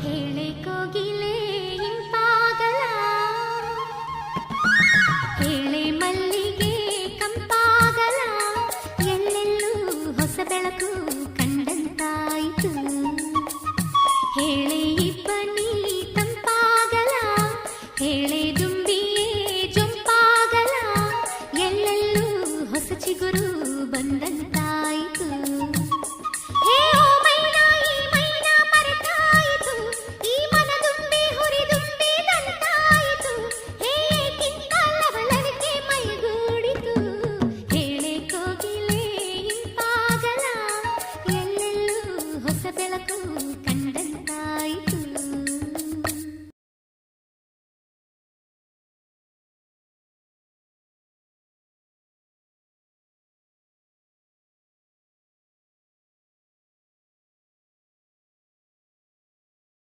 ಹೇಳೆ ಕೋಗಿಲೆ ಇಂಪಾಗಲ, ಹೇಳೆ ಮಲ್ಲಿಗೆ ಕಂಪಾಗಲ, ಎಲ್ಲೆಲ್ಲೂ ಹೊಸ ಬೆಳಕು ಕಂಡಂತಾಯಿತು. ಹೇಳೆ ಇಬ್ಬನಿ ತಂಪಾಗಲ, ಹೇಳೆ